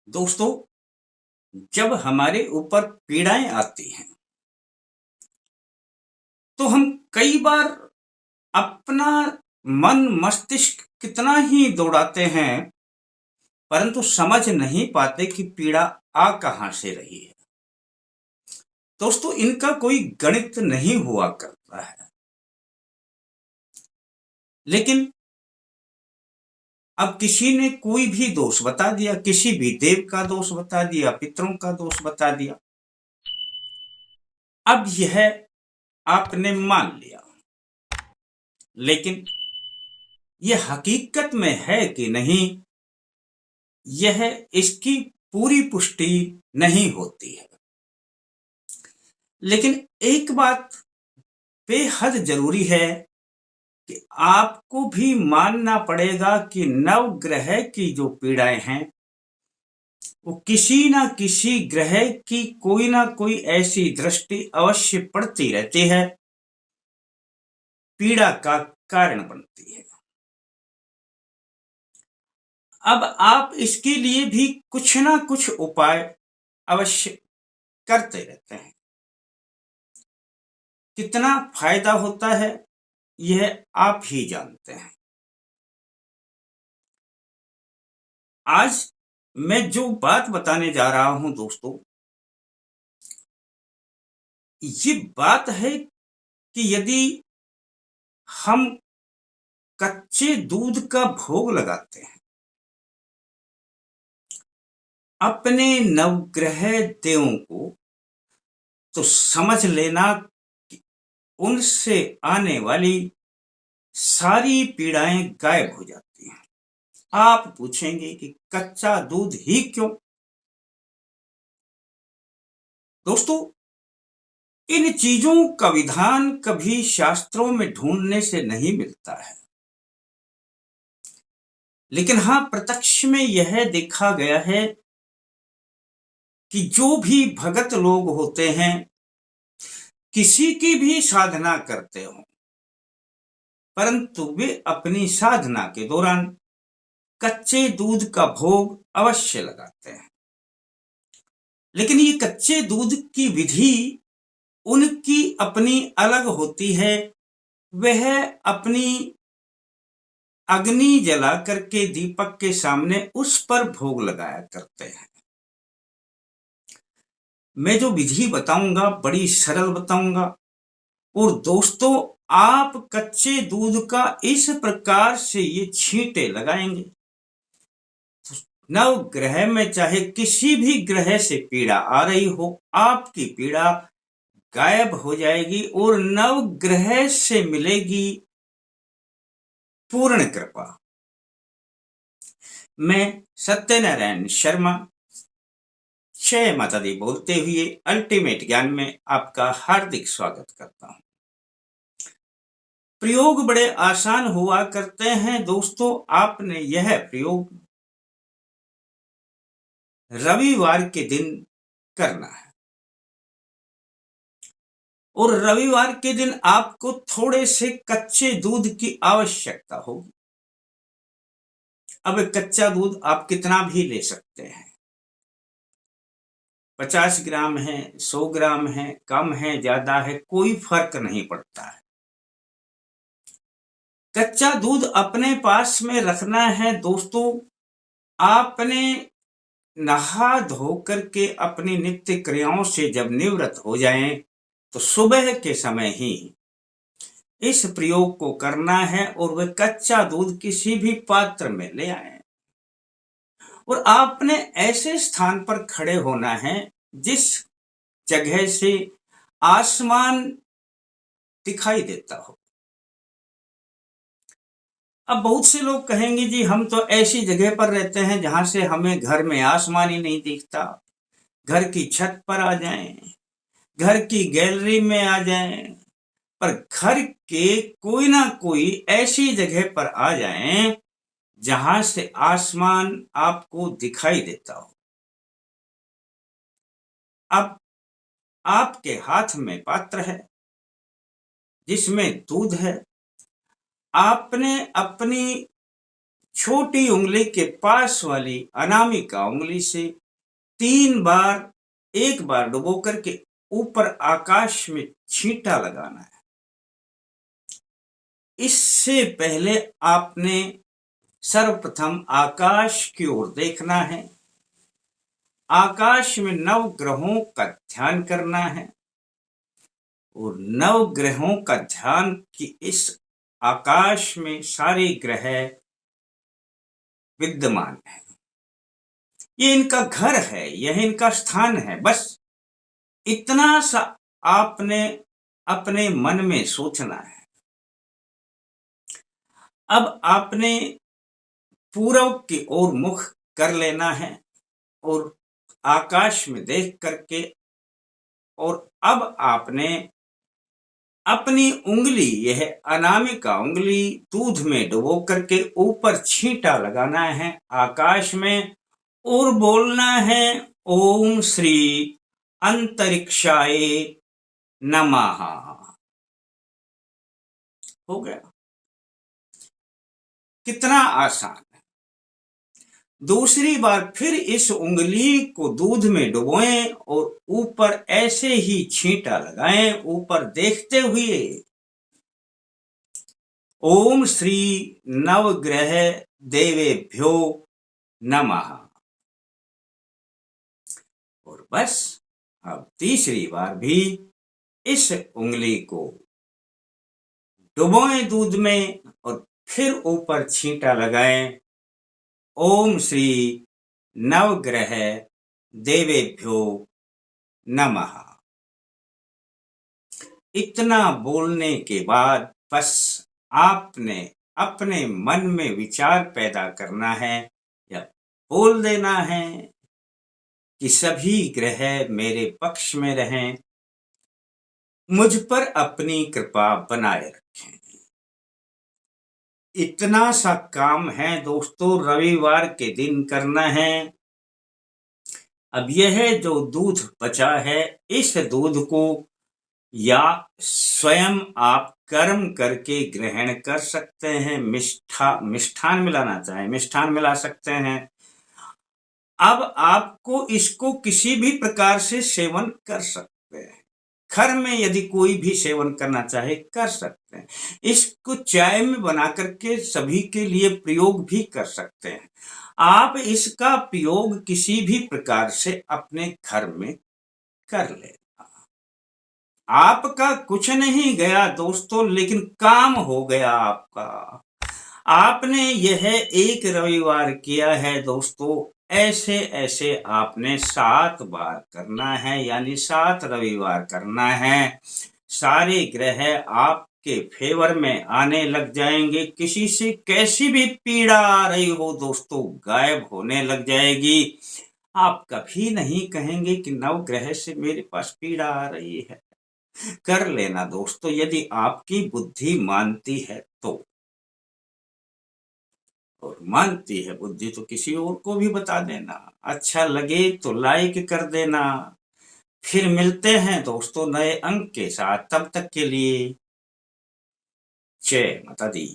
दोस्तों, जब हमारे ऊपर पीड़ाएं आती हैं तो हम कई बार अपना मन मस्तिष्क कितना ही दौड़ाते हैं, परंतु समझ नहीं पाते कि पीड़ा आ कहां से रही है। दोस्तों, इनका कोई गणित नहीं हुआ करता है। लेकिन अब किसी ने कोई भी दोष बता दिया, किसी भी देव का दोष बता दिया, पितरों का दोष बता दिया। अब यह आपने मान लिया, लेकिन यह हकीकत में है कि नहीं, यह इसकी पूरी पुष्टि नहीं होती है। लेकिन एक बात बेहद जरूरी है कि आपको भी मानना पड़ेगा कि नवग्रह की जो पीड़ाएं हैं वो किसी ना किसी ग्रह की कोई ना कोई ऐसी दृष्टि अवश्य पड़ती रहती है, पीड़ा का कारण बनती है। अब आप इसके लिए भी कुछ ना कुछ उपाय अवश्य करते रहते हैं। कितना फायदा होता है यह आप ही जानते हैं। आज मैं जो बात बताने जा रहा हूं दोस्तों, ये बात है कि यदि हम कच्चे दूध का भोग लगाते हैं अपने नवग्रह देवों को, तो समझ लेना कि उनसे आने वाली सारी पीड़ाएं गायब हो जाती हैं। आप पूछेंगे कि कच्चा दूध ही क्यों? दोस्तों, इन चीजों का विधान कभी शास्त्रों में ढूंढने से नहीं मिलता है, लेकिन हां, प्रत्यक्ष में यह देखा गया है कि जो भी भगत लोग होते हैं, किसी की भी साधना करते हो, परंतु वे अपनी साधना के दौरान कच्चे दूध का भोग अवश्य लगाते हैं। लेकिन ये कच्चे दूध की विधि उनकी अपनी अलग होती है। वह अपनी अग्नि जला करके दीपक के सामने उस पर भोग लगाया करते हैं। मैं जो विधि बताऊंगा बड़ी सरल बताऊंगा, और दोस्तों, आप कच्चे दूध का इस प्रकार से ये छींटे लगाएंगे, नव ग्रह में चाहे किसी भी ग्रह से पीड़ा आ रही हो, आपकी पीड़ा गायब हो जाएगी और नव ग्रह से मिलेगी पूर्ण कृपा। मैं सत्यनारायण शर्मा, जय माता दी बोलते हुए अल्टीमेट ज्ञान में आपका हार्दिक स्वागत करता हूं। प्रयोग बड़े आसान हुआ करते हैं दोस्तों। आपने यह प्रयोग रविवार के दिन करना है, और रविवार के दिन आपको थोड़े से कच्चे दूध की आवश्यकता होगी। अब कच्चा दूध आप कितना भी ले सकते हैं, 50 ग्राम है, 100 ग्राम है, कम है, ज्यादा है, कोई फर्क नहीं पड़ता है। कच्चा दूध अपने पास में रखना है दोस्तों। आपने नहा धो करके अपनी नित्य क्रियाओं से जब निवृत्त हो जाएं, तो सुबह के समय ही इस प्रयोग को करना है, और वह कच्चा दूध किसी भी पात्र में ले आए, और आपने ऐसे स्थान पर खड़े होना है जिस जगह से आसमान दिखाई देता हो। अब बहुत से लोग कहेंगे, जी हम तो ऐसी जगह पर रहते हैं जहां से हमें घर में आसमान ही नहीं दिखता, घर की छत पर आ जाएं, घर की गैलरी में आ जाएं, पर घर के कोई ना कोई ऐसी जगह पर आ जाएं जहां से आसमान आपको दिखाई देता हो। अब आपके हाथ में पात्र है जिसमें दूध है। आपने अपनी छोटी उंगली के पास वाली अनामिका उंगली से 3 बार, एक बार डुबो करके ऊपर आकाश में छींटा लगाना है। इससे पहले आपने सर्वप्रथम आकाश की ओर देखना है। आकाश में 9 ग्रहों का ध्यान करना है और 9 ग्रहों का ध्यान कि इस आकाश में सारे ग्रह विद्यमान है। ये इनका घर है, यह इनका स्थान है। बस इतना सा आपने अपने मन में सोचना है। अब आपने पूर्व की ओर मुख कर लेना है और आकाश में देख करके, और अब आपने अपनी उंगली, यह अनामिका उंगली, दूध में डुबो करके ऊपर छींटा लगाना है आकाश में और बोलना है ओम श्री अंतरिक्षाय नमः। हो गया। कितना आसान है। दूसरी बार फिर इस उंगली को दूध में डुबोएं और ऊपर ऐसे ही छींटा लगाएं, ऊपर देखते हुए ओम श्री नवग्रह देवेभ्यो नमः। और बस अब तीसरी बार भी इस उंगली को डुबोएं दूध में और फिर ऊपर छींटा लगाएं ओम श्री नवग्रह देवेभ्यो नमः। इतना बोलने के बाद बस आपने अपने मन में विचार पैदा करना है या बोल देना है कि सभी ग्रह मेरे पक्ष में रहें, मुझ पर अपनी कृपा बनाए रखें। इतना सा काम है दोस्तों, रविवार के दिन करना है। अब यह जो दूध बचा है, इस दूध को या स्वयं आप कर्म करके ग्रहण कर सकते हैं, मिष्ठान मिलाना चाहे मिष्ठान मिला सकते हैं। अब आपको इसको किसी भी प्रकार से सेवन कर सकते हैं। घर में यदि कोई भी सेवन करना चाहे कर सकते हैं। इसको चाय में बना करके सभी के लिए प्रयोग भी कर सकते हैं। आप इसका प्रयोग किसी भी प्रकार से अपने घर में कर ले। आपका कुछ नहीं गया दोस्तों, लेकिन काम हो गया आपका। आपने यह एक रविवार किया है दोस्तों, ऐसे ऐसे आपने 7 बार करना है, यानी 7 रविवार करना है। सारे ग्रह आपके फेवर में आने लग जाएंगे। किसी से कैसी भी पीड़ा आ रही हो दोस्तों, गायब होने लग जाएगी। आप कभी नहीं कहेंगे कि नवग्रह से मेरे पास पीड़ा आ रही है। कर लेना दोस्तों, यदि आपकी बुद्धि मानती है तो। और मानती है बुद्धि तो किसी और को भी बता देना। अच्छा लगे तो लाइक कर देना। फिर मिलते हैं दोस्तों नए अंक के साथ। तब तक के लिए जय माता दी।